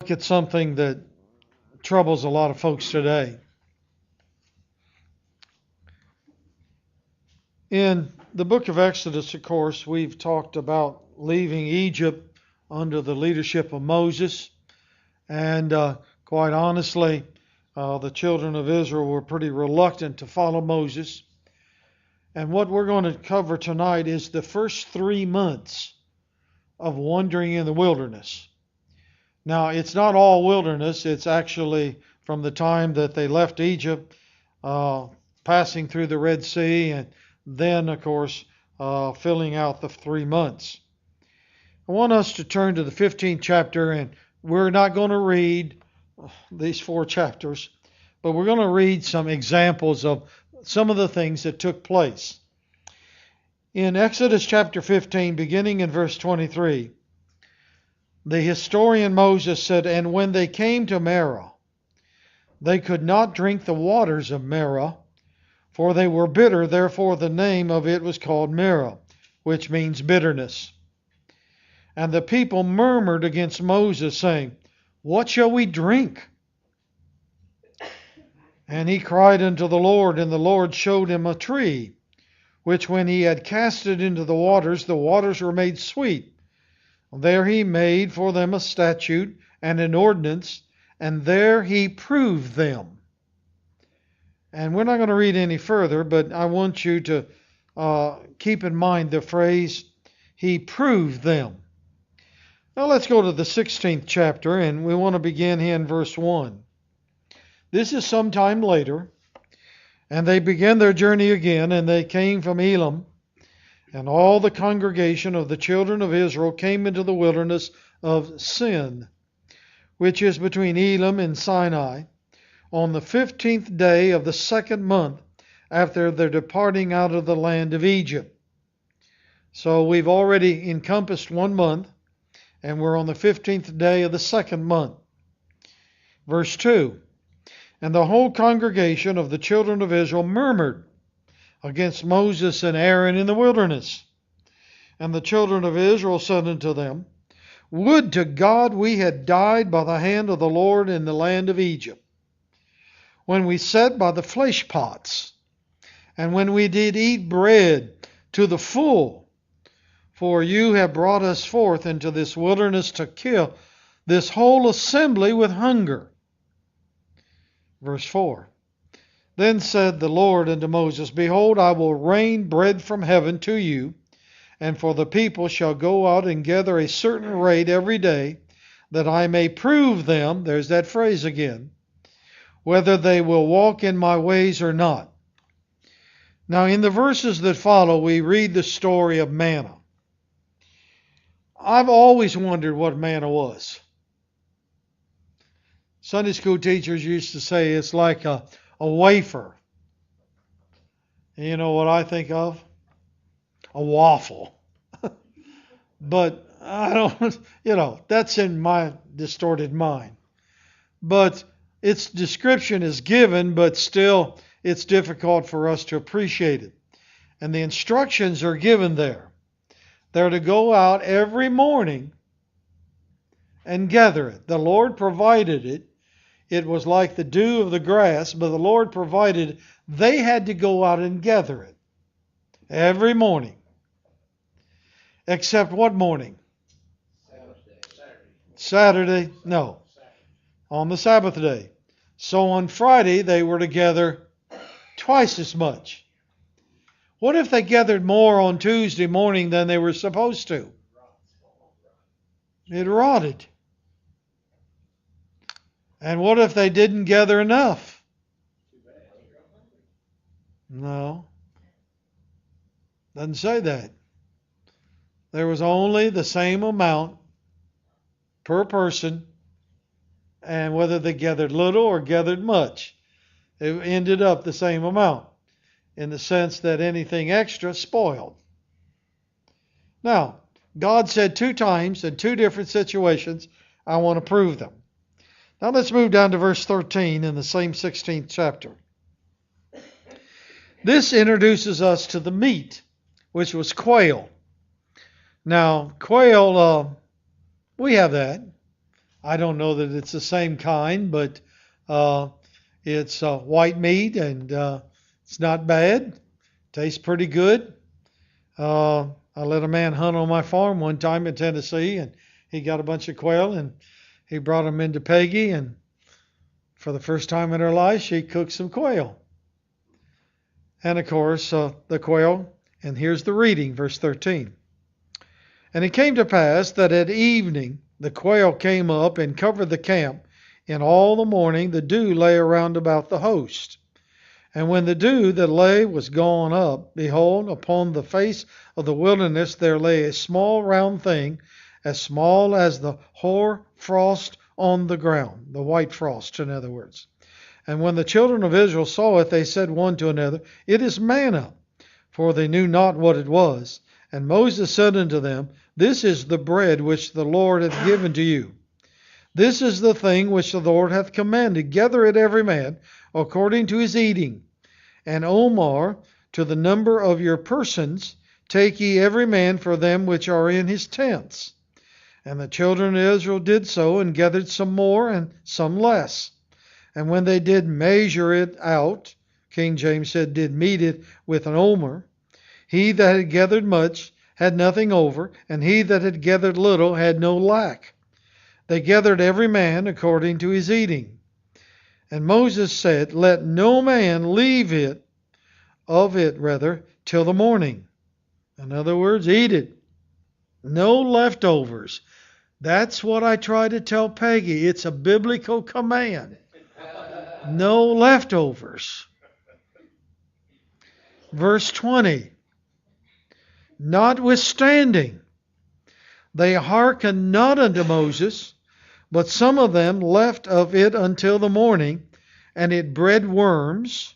look at something that troubles a lot of folks today. In the book of Exodus, of course, we've talked about leaving Egypt under the leadership of Moses. And quite honestly, the children of Israel were pretty reluctant to follow Moses. And what we're going to cover tonight is the first 3 months of wandering in the wilderness. Now, it's not all wilderness. It's actually from the time that they left Egypt, passing through the Red Sea, and then, of course, filling out the 3 months. I want us to turn to the 15th chapter, and we're not going to read these 4 chapters, but we're going to read some examples of some of the things that took place. In Exodus chapter 15, beginning in verse 23, the historian Moses said, "And when they came to Marah, they could not drink the waters of Marah, for they were bitter, therefore the name of it was called Marah, which means bitterness. And the people murmured against Moses, saying, What shall we drink? And he cried unto the Lord, and the Lord showed him a tree, which when he had cast it into the waters were made sweet. There he made for them a statute and an ordinance, and there he proved them." And we're not going to read any further, but I want you to keep in mind the phrase, he proved them. Now let's go to the 16th chapter, and we want to begin here in verse 1. This is some time later, and they began their journey again, and they came from Elim, and all the congregation of the children of Israel came into the wilderness of Sin, which is between Elim and Sinai, on the 15th day of the 2nd month after their departing out of the land of Egypt. So we've already encompassed 1 month, and we're on the 15th day of the 2nd month. Verse 2, "And the whole congregation of the children of Israel murmured against Moses and Aaron in the wilderness. And the children of Israel said unto them, Would to God we had died by the hand of the Lord in the land of Egypt, when we sat by the flesh pots, and when we did eat bread to the full. For you have brought us forth into this wilderness to kill this whole assembly with hunger." Verse 4, "Then said the Lord unto Moses, Behold, I will rain bread from heaven to you, and for the people shall go out and gather a certain rate every day, that I may prove them," there's that phrase again, "whether they will walk in my ways or not." Now in the verses that follow, we read the story of manna. I've always wondered what manna was. Sunday school teachers used to say it's like a wafer. And you know what I think of? A waffle. But I don't, that's in my distorted mind. But its description is given, but still it's difficult for us to appreciate it. And the instructions are given there. They're to go out every morning and gather it. The Lord provided it. It was like the dew of the grass, but the Lord provided it. They had to go out and gather it every morning. Except what morning? Saturday? No. On the Sabbath day. So on Friday they were to gather twice as much. What if they gathered more on Tuesday morning than they were supposed to? It rotted. And what if they didn't gather enough? No. Doesn't say that. There was only the same amount per person, and whether they gathered little or gathered much, it ended up the same amount, in the sense that anything extra spoiled. Now, God said 2 times in 2 different situations, I want to prove them. Now let's move down to verse 13 in the same 16th chapter. This introduces us to the meat, which was quail. Now, quail, we have that. I don't know that it's the same kind, but it's white meat, and it's not bad. Tastes pretty good. I let a man hunt on my farm one time in Tennessee, and he got a bunch of quail, and he brought them into Peggy, and for the first time in her life, she cooked some quail. And of course, the quail, and here's the reading, verse 13. And it came to pass that at evening the quail came up and covered the camp, and all the morning the dew lay around about the host. And when the dew that lay was gone up, behold, upon the face of the wilderness there lay a small round thing, as small as the hoar frost on the ground, the white frost, in other words. And when the children of Israel saw it, they said one to another, It is manna, for they knew not what it was. And Moses said unto them, This is the bread which the Lord hath given to you. This is the thing which the Lord hath commanded. Gather it every man according to his eating. And Omar, to the number of your persons, take ye every man for them which are in his tents. And the children of Israel did so, and gathered some more and some less. And when they did measure it out, King James said, did mete it with an omer, he that had gathered much had nothing over, and he that had gathered little had no lack. They gathered every man according to his eating. And Moses said, Let no man leave it, till the morning. In other words, eat it. No leftovers. That's what I try to tell Peggy. It's a biblical command. No leftovers. Verse 20. Notwithstanding, they hearkened not unto Moses, but some of them left of it until the morning, and it bred worms,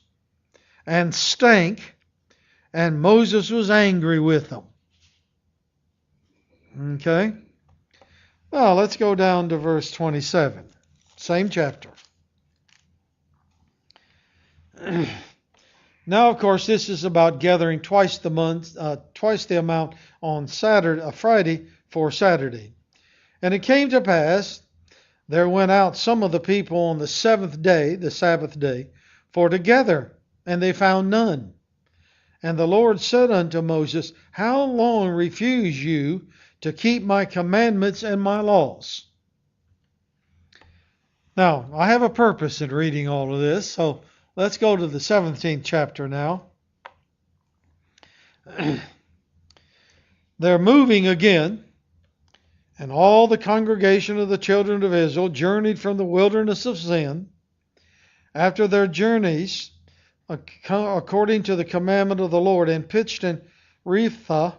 and stank, and Moses was angry with them. Okay? Now, let's go down to verse 27. Same chapter. Now, of course, this is about gathering twice the amount on Friday for Saturday. And it came to pass, there went out some of the people on the seventh day, the Sabbath day, for to gather, and they found none. And the Lord said unto Moses, How long refuse you to keep my commandments and my laws? Now, I have a purpose in reading all of this, so let's go to the 17th chapter now. They're moving again, and all the congregation of the children of Israel journeyed from the wilderness of Zin. After their journeys, according to the commandment of the Lord, and pitched in Rephidah,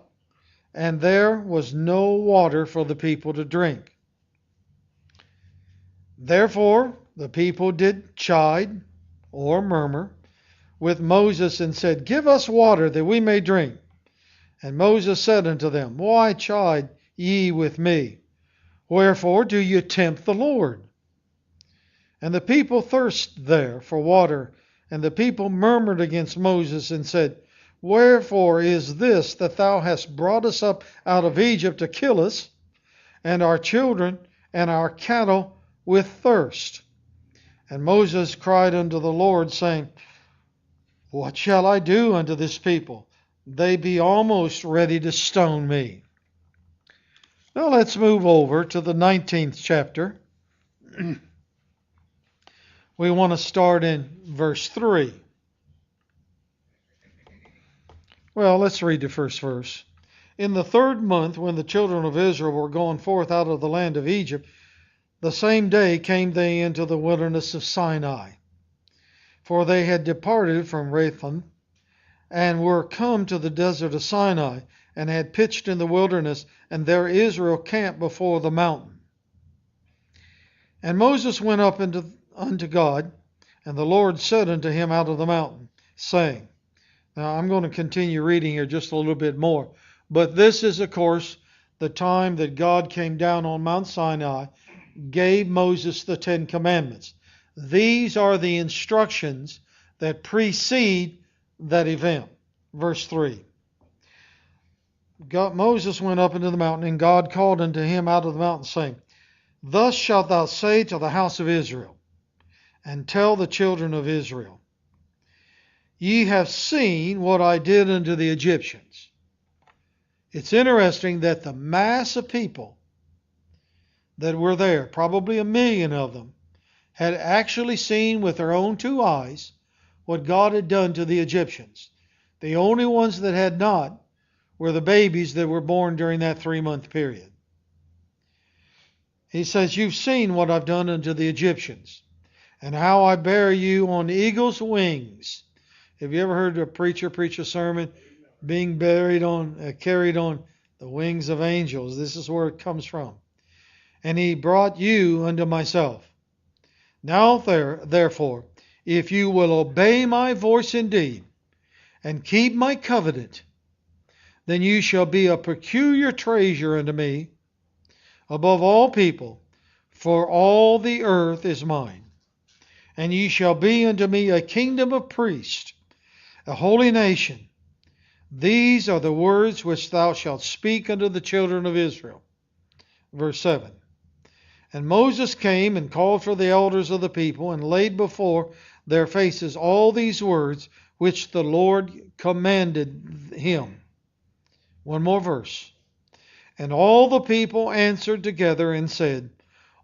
and there was no water for the people to drink. Therefore the people did chide, or murmur, with Moses, and said, Give us water that we may drink. And Moses said unto them, Why chide ye with me? Wherefore do you tempt the Lord? And the people thirsted there for water, and the people murmured against Moses, and said, Wherefore is this that thou hast brought us up out of Egypt to kill us, and our children and our cattle with thirst? And Moses cried unto the Lord, saying, What shall I do unto this people? They be almost ready to stone me. Now let's move over to the 19th chapter. We want to start in verse 3. Well, let's read the first verse. In the 3rd month, when the children of Israel were gone forth out of the land of Egypt, the same day came they into the wilderness of Sinai. For they had departed from Rephidim, and were come to the desert of Sinai, and had pitched in the wilderness, and there Israel camped before the mountain. And Moses went up unto God, and the Lord said unto him out of the mountain, saying, Now I'm going to continue reading here just a little bit more, but this is, of course, the time that God came down on Mount Sinai, gave Moses the 10 Commandments. These are the instructions that precede that event. Verse 3. Moses went up into the mountain, and God called unto him out of the mountain, saying, Thus shalt thou say to the house of Israel, and tell the children of Israel, Ye have seen what I did unto the Egyptians. It's interesting that the mass of people that were there, probably 1,000,000 of them, had actually seen with their own two eyes what God had done to the Egyptians. The only ones that had not were the babies that were born during that 3-month period. He says, You've seen what I've done unto the Egyptians, and how I bear you on eagle's wings. Have you ever heard a preacher preach a sermon, being carried on the wings of angels? This is where it comes from. And he brought you unto myself. Now therefore, if you will obey my voice indeed, and keep my covenant, then you shall be a peculiar treasure unto me above all people, for all the earth is mine. And ye shall be unto me a kingdom of priests, a holy nation. These are the words which thou shalt speak unto the children of Israel. Verse 7. And Moses came and called for the elders of the people, and laid before their faces all these words which the Lord commanded him. One more verse. And all the people answered together and said,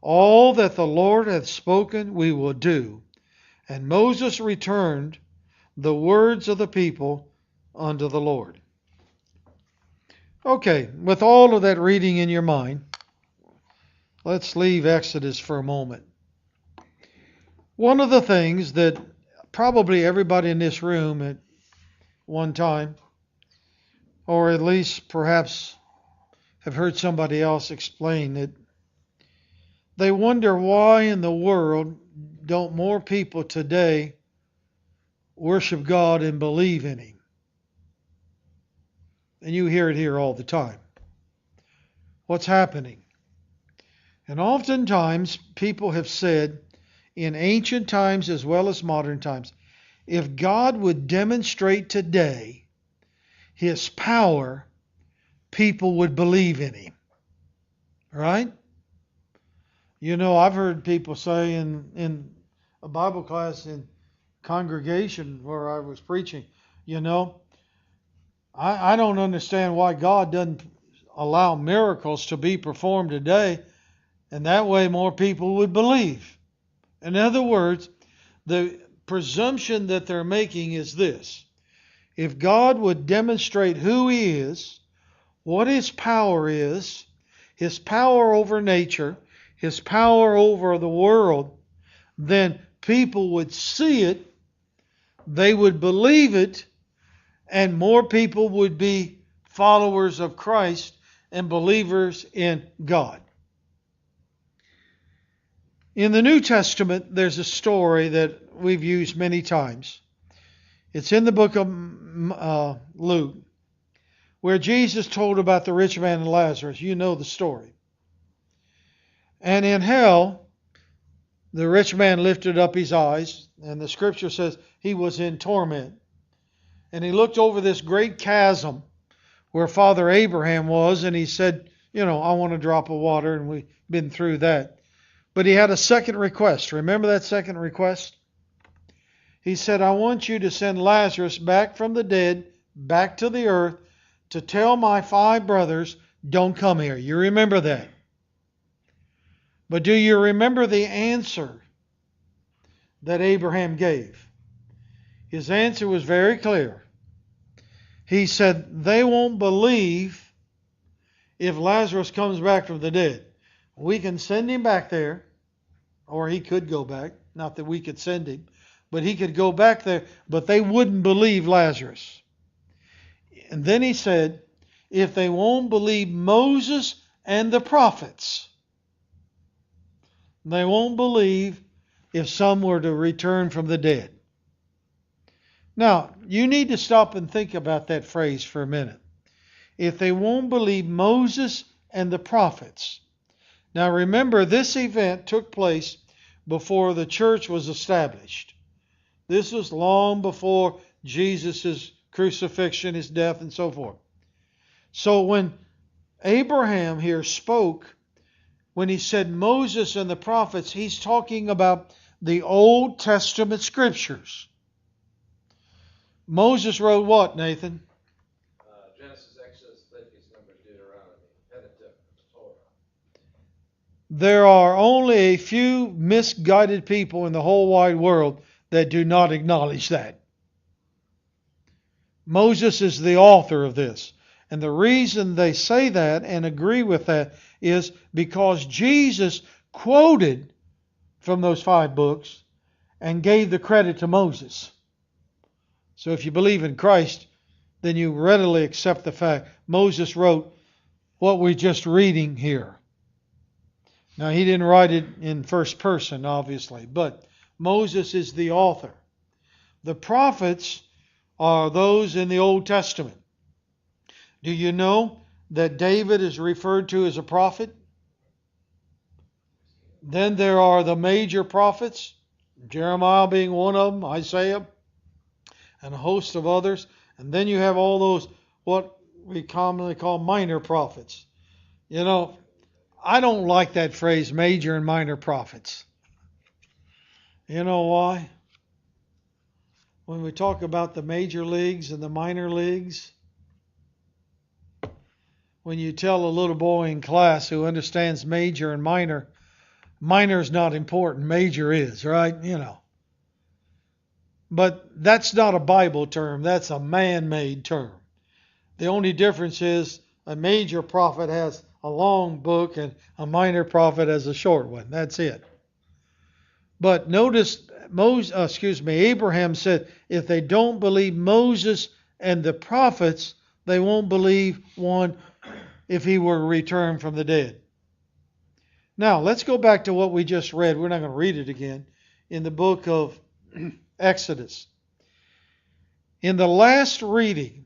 All that the Lord hath spoken we will do. And Moses returned the words of the people unto the Lord. Okay, with all of that reading in your mind, let's leave Exodus for a moment. One of the things that probably everybody in this room at one time, or at least perhaps have heard somebody else explain it, they wonder why in the world don't more people today worship God and believe in Him. And you hear it here all the time. What's happening? And oftentimes people have said, in ancient times as well as modern times, if God would demonstrate today His power, people would believe in Him. Right? You know, I've heard people say in a Bible class in congregation where I was preaching, you know, I don't understand why God doesn't allow miracles to be performed today, and that way more people would believe. In other words, the presumption that they're making is this: if God would demonstrate who He is, what His power is, His power over nature, His power over the world, then people would see it, they would believe it, and more people would be followers of Christ and believers in God. In the New Testament, there's a story that we've used many times. It's in the book of Luke, where Jesus told about the rich man and Lazarus. You know the story. And in hell, the rich man lifted up his eyes, and the scripture says he was in torment. And he looked over this great chasm where Father Abraham was, and he said, you know, I want a drop of water, and we've been through that. But he had a second request. Remember that second request? He said, I want you to send Lazarus back from the dead, back to the earth, to tell my 5 brothers, don't come here. You remember that? But do you remember the answer that Abraham gave? His answer was very clear. He said, they won't believe if Lazarus comes back from the dead. We can send him back there, or he could go back. Not that we could send him, but he could go back there, but they wouldn't believe Lazarus. And then he said, if they won't believe Moses and the prophets, they won't believe if some were to return from the dead. Now, you need to stop and think about that phrase for a minute. If they won't believe Moses and the prophets. Now remember, this event took place before the church was established. This was long before Jesus' crucifixion, His death, and so forth. So when Abraham here spoke, when he said Moses and the prophets, he's talking about the Old Testament scriptures. Moses wrote what, Nathan? Genesis, Exodus, Leviticus, Numbers, Deuteronomy, Pentateuch, Torah. There are only a few misguided people in the whole wide world that do not acknowledge that. Moses is the author of this. And the reason they say that and agree with that is because Jesus quoted from those 5 books and gave the credit to Moses. So if you believe in Christ, then you readily accept the fact Moses wrote what we're just reading here. Now, he didn't write it in first person, obviously, but Moses is the author. The prophets are those in the Old Testament. Do you know that David is referred to as a prophet? Then there are the major prophets, Jeremiah being one of them, Isaiah, and a host of others. And then you have all those, what we commonly call minor prophets. You know, I don't like that phrase, major and minor prophets. You know why? When we talk about the major leagues and the minor leagues, when you tell a little boy in class who understands major and minor, minor is not important, major is, right? You know. But that's not a Bible term, that's a man-made term. The only difference is a major prophet has a long book and a minor prophet has a short one. That's it. But notice, Abraham said, if they don't believe Moses and the prophets, they won't believe one if he were returned from the dead. Now, let's go back to what we just read. We're not going to read it again. In the book of Exodus. In the last reading,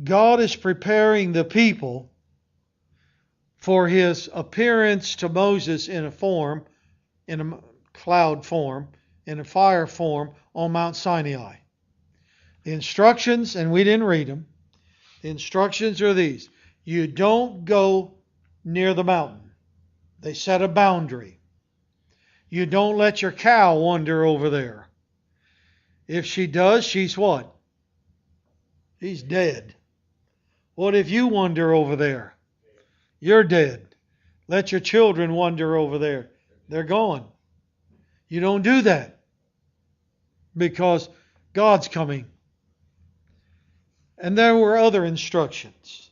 God is preparing the people for his appearance to Moses in a form, in a cloud form, in a fire form on Mount Sinai. The instructions, and we didn't read them, the instructions are these. You don't go near the mountain. They set a boundary. You don't let your cow wander over there. If she does, she's what? She's dead. What if you wander over there? You're dead. Let your children wander over there. They're gone. You don't do that because God's coming. And there were other instructions.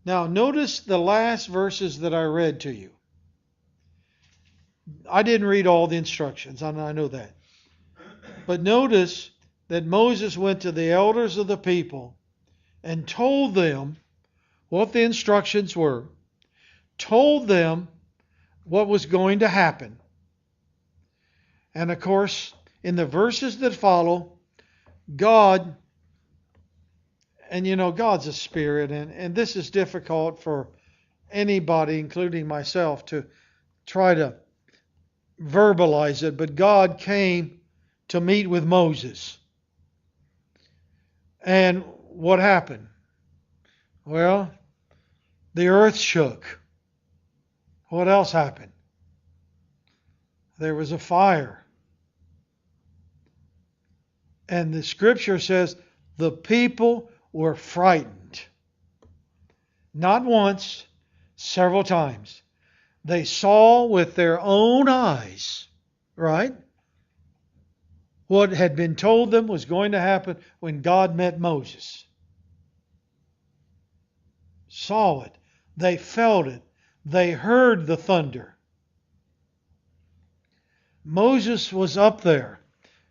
Now, notice the last verses that I read to you. I didn't read all the instructions, I know that. But notice that Moses went to the elders of the people and told them what the instructions were, told them what was going to happen. And of course, in the verses that follow, God, and you know, God's a spirit, and this is difficult for anybody, including myself, to try to verbalize it, but God came to meet with Moses. And what happened? Well, the earth shook. What else happened? There was a fire. And the scripture says the people were frightened. Not once, several times. They saw with their own eyes, right, what had been told them was going to happen when God met Moses. Saw it. They felt it. They heard the thunder. Moses was up there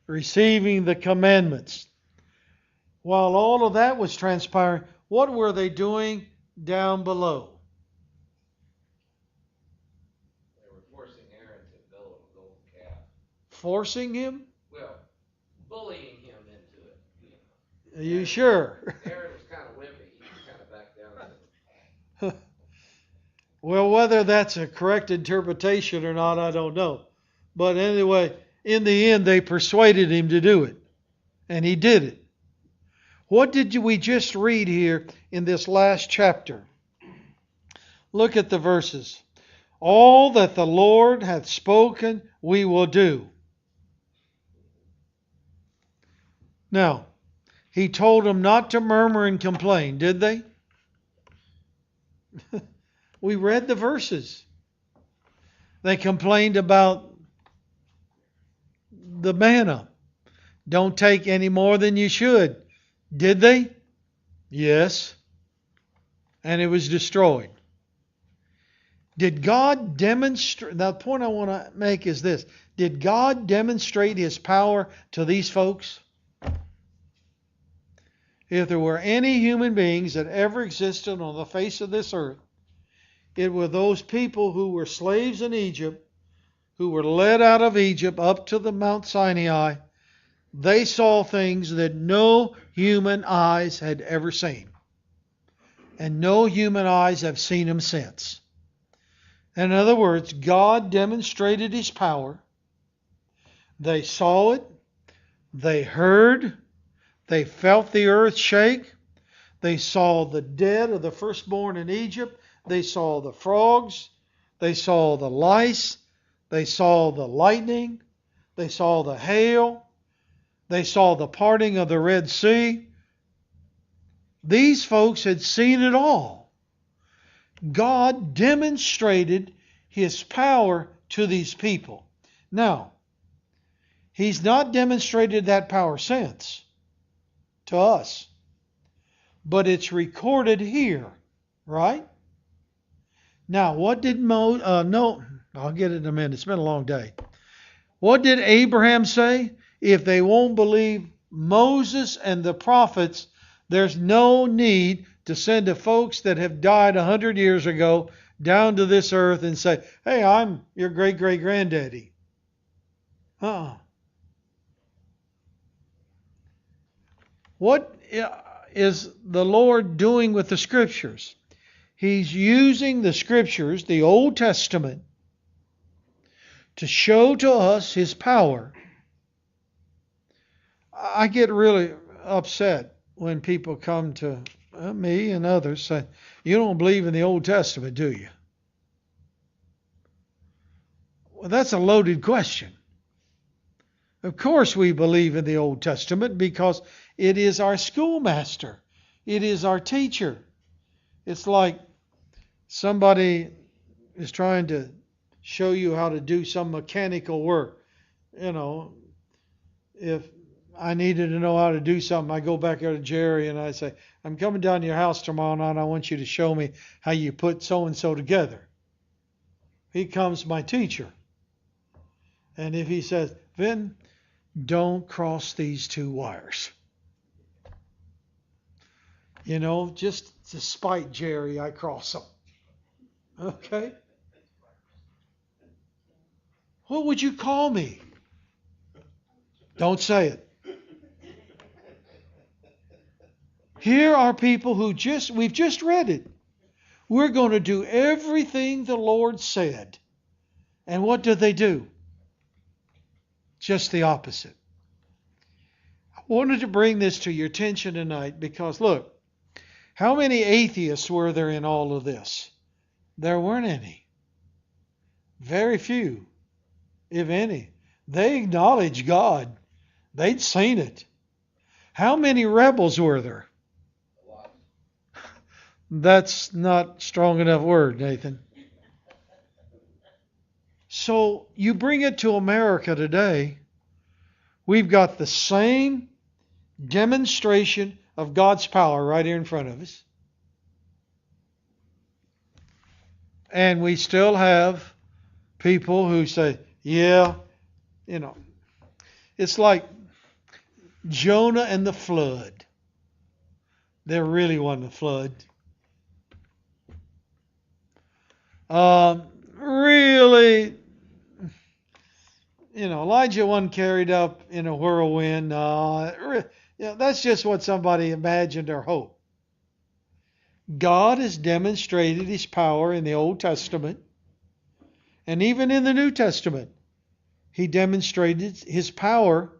receiving the commandments. While all of that was transpiring, what were they doing down below? They were forcing Aaron to build a golden calf. Forcing him? Well, bullying him into it. Are you sure? Aaron was kind of wimpy. He just kind of backed down. Well, whether that's a correct interpretation or not, I don't know. But anyway, in the end, they persuaded him to do it. And he did it. What did we just read here in this last chapter? Look at the verses. All that the Lord hath spoken, we will do. Now, He told them not to murmur and complain, did they? We read the verses. They complained about the manna. Don't take any more than you should. Did they? Yes. And it was destroyed. Did God demonstrate? Now, the point I want to make is this. Did God demonstrate His power to these folks? If there were any human beings that ever existed on the face of this earth, it were those people who were slaves in Egypt, who were led out of Egypt up to the Mount Sinai. They saw things that no human eyes had ever seen. And no human eyes have seen them since. In other words, God demonstrated His power. They saw it. They heard. They felt the earth shake. They saw the dead of the firstborn in Egypt. They saw the frogs. They saw the lice. They saw the lightning. They saw the hail. They saw the parting of the Red Sea. These folks had seen it all. God demonstrated His power to these people. Now, He's not demonstrated that power since to us. But it's recorded here, right? Now, what did I'll get it in a minute. It's been a long day. What did Abraham say? If they won't believe Moses and the prophets, there's no need to send the folks that have died 100 years ago down to this earth and say, hey, I'm your great-great-granddaddy. What is the Lord doing with the Scriptures? He's using the Scriptures, the Old Testament, to show to us His power. I get really upset when people come to me and others say, you don't believe in the Old Testament, do you? Well, that's a loaded question. Of course we believe in the Old Testament because it is our schoolmaster. It is our teacher. It's like somebody is trying to show you how to do some mechanical work. You know, if I needed to know how to do something, I go back there to Jerry and I say, I'm coming down to your house tomorrow night. I want you to show me how you put so-and-so together. He comes my teacher. And if he says, Vin, don't cross these two wires. You know, just to spite Jerry, I cross them. Okay? What would you call me? Don't say it. Here are people who we've just read it. We're going to do everything the Lord said. And what did they do? Just the opposite. I wanted to bring this to your attention tonight because, look, how many atheists were there in all of this? There weren't any. Very few, if any. They acknowledged God. They'd seen it. How many rebels were there? That's not strong enough word, Nathan. So you bring it to America today, we've got the same demonstration of God's power right here in front of us. And we still have people who say, yeah, you know, it's like Jonah and the flood. There really wasn't a flood. Really, you know, Elijah wasn't carried up in a whirlwind. That's just what somebody imagined or hoped. God has demonstrated His power in the Old Testament, and even in the New Testament. He demonstrated His power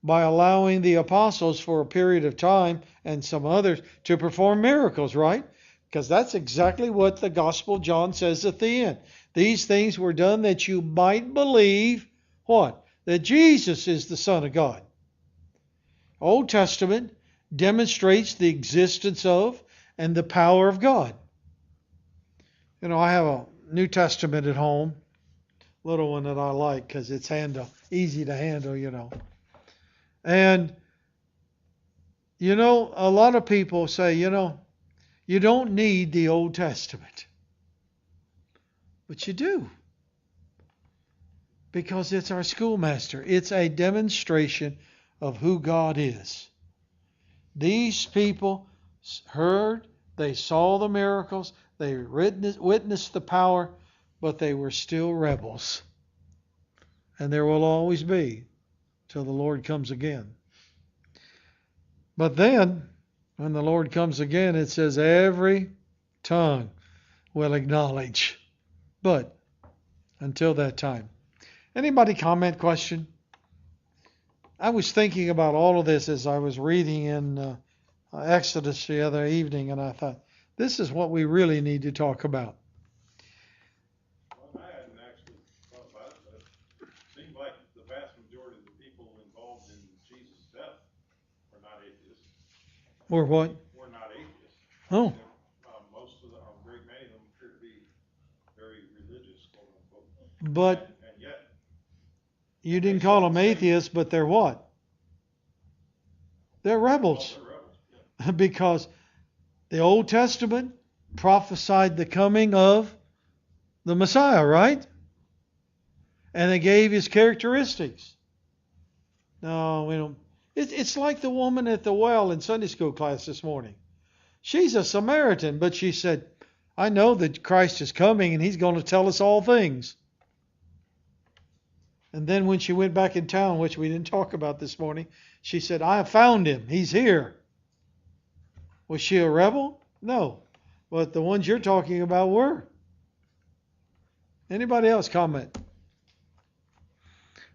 by allowing the apostles for a period of time, and some others, to perform miracles, right? Because that's exactly what the Gospel of John says at the end. These things were done that you might believe, what? That Jesus is the Son of God. Old Testament demonstrates the existence of and the power of God. I have a New Testament at home, little one that I like because it's easy to handle. And, a lot of people say, you don't need the Old Testament. But you do. Because it's our schoolmaster. It's a demonstration of who God is. These people heard, they saw the miracles, they witnessed the power, but they were still rebels. And there will always be till the Lord comes again. But then, when the Lord comes again, it says every tongue will acknowledge. But until that time. Anybody comment, question? I was thinking about all of this as I was reading in Exodus the other evening, and I thought, this is what we really need to talk about. Well, I hadn't actually thought about it, but it seemed like the vast majority of the people involved in Jesus' death were not atheists. Or what? Were not atheists. Oh. Most of them, a great many of them appear to be very religious, quote unquote. But and yet, you didn't call them atheists, but they're what? They're rebels. they're rebels. Yeah. Because the Old Testament prophesied the coming of the Messiah, right? And they gave his characteristics. No, we don't. It's like the woman at the well in Sunday school class this morning. She's a Samaritan, but she said, I know that Christ is coming and he's going to tell us all things. And then when she went back in town, which we didn't talk about this morning, she said, I have found him. He's here. Was she a rebel? No. But the ones you're talking about were. Anybody else comment?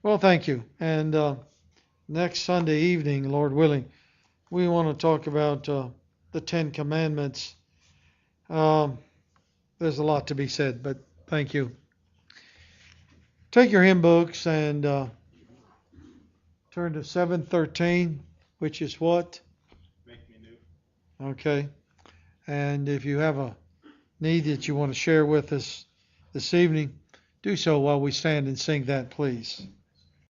Well, thank you. And next Sunday evening, Lord willing, we want to talk about the Ten Commandments. There's a lot to be said, but thank you. Take your hymn books and turn to 713, which is what? Make me new. Okay. And if you have a need that you want to share with us this evening, do so while we stand and sing that, please.